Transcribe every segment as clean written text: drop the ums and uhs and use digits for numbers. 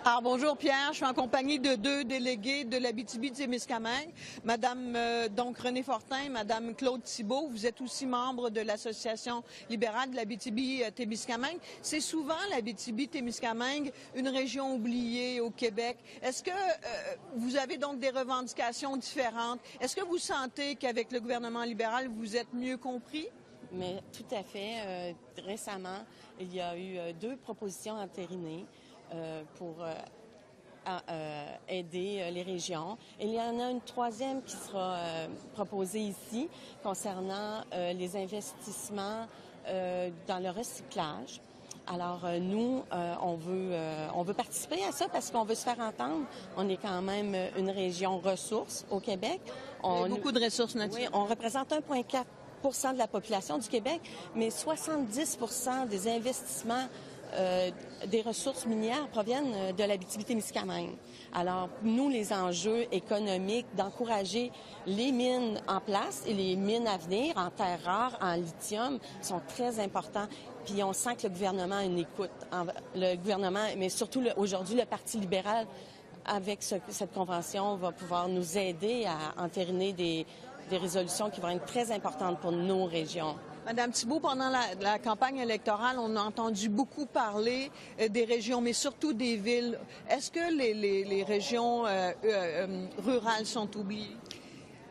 Alors, bonjour Pierre, je suis en compagnie de deux délégués de l'Abitibi-Témiscamingue, Madame donc René Fortin, Madame Claude Thibault. Vous êtes aussi membre de l'Association libérale de l'Abitibi-Témiscamingue. C'est souvent l'Abitibi-Témiscamingue, une région oubliée au Québec. Est-ce que vous avez donc des revendications différentes? Est-ce que vous sentez qu'avec le gouvernement libéral, vous êtes mieux compris? Mais tout à fait. Récemment, il y a eu 2 propositions entérinées pour aider les régions. Et il y en a une 3e qui sera proposée ici concernant les investissements dans le recyclage. Alors, nous, on veut participer à ça parce qu'on veut se faire entendre. On est quand même une région ressources au Québec. Il y a beaucoup de ressources naturelles. Oui, on représente 1,4 % de la population du Québec, mais 70 % des investissements des ressources minières proviennent de l'Abitibi-Témiscamingue. Alors, nous, les enjeux économiques d'encourager les mines en place et les mines à venir en terres rares, en lithium, sont très importants. Puis on sent que le gouvernement a une écoute. Le gouvernement, mais surtout aujourd'hui, le Parti libéral, avec cette convention, va pouvoir nous aider à entériner des résolutions qui vont être très importantes pour nos régions. Madame Thibault, pendant la campagne électorale, on a entendu beaucoup parler des régions, mais surtout des villes. Est-ce que les régions rurales sont oubliées?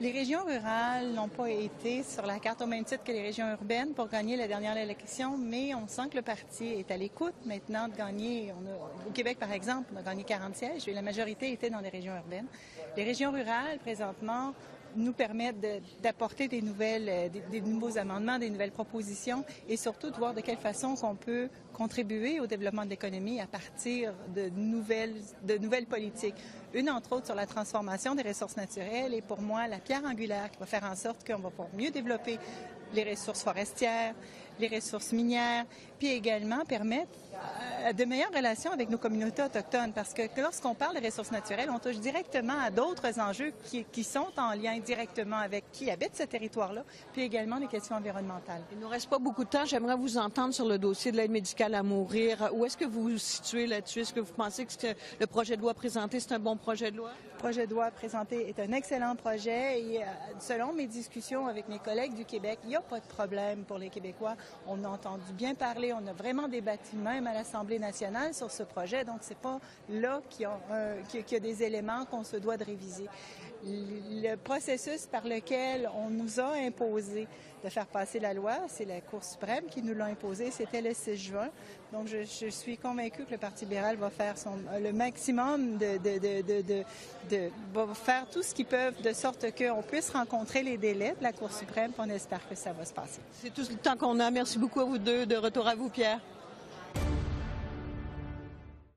Les régions rurales n'ont pas été sur la carte au même titre que les régions urbaines pour gagner la dernière élection, mais on sent que le parti est à l'écoute maintenant de gagner. Au Québec, par exemple, on a gagné 40 sièges et la majorité était dans les régions urbaines. Les régions rurales, présentement, nous permettent d'apporter des nouveaux amendements, des nouvelles propositions et surtout de voir de quelle façon on peut contribuer au développement de l'économie à partir de nouvelles politiques. Une, entre autres, sur la transformation des ressources naturelles et pour moi, la pierre angulaire qui va faire en sorte qu'on va pouvoir mieux développer les ressources forestières, les ressources minières, puis également permettre de meilleures relations avec nos communautés autochtones. Parce que lorsqu'on parle des ressources naturelles, on touche directement à d'autres enjeux qui sont en lien directement avec qui habite ce territoire-là, puis également les questions environnementales. Il ne nous reste pas beaucoup de temps. J'aimerais vous entendre sur le dossier de l'aide médicale à mourir. Où est-ce que vous vous situez là-dessus? Est-ce que vous pensez que le projet de loi présenté, c'est un bon projet de loi? Le projet de loi présenté est un excellent projet et selon mes discussions avec mes collègues du Québec, il n'y a pas de problème pour les Québécois. On a entendu bien parler, on a vraiment débattu même à l'Assemblée nationale sur ce projet, donc c'est pas là qu'il y a des éléments qu'on se doit de réviser. Le processus par lequel on nous a imposé de faire passer la loi, c'est la Cour suprême qui nous l'a imposé, c'était le 6 juin. Donc je suis convaincue que le Parti libéral va faire le maximum va faire tout ce qu'ils peuvent de sorte qu'on puisse rencontrer les délais de la Cour suprême, puis on espère que ça va se passer. C'est tout le temps qu'on a. Merci beaucoup à vous deux. De retour à vous, Pierre.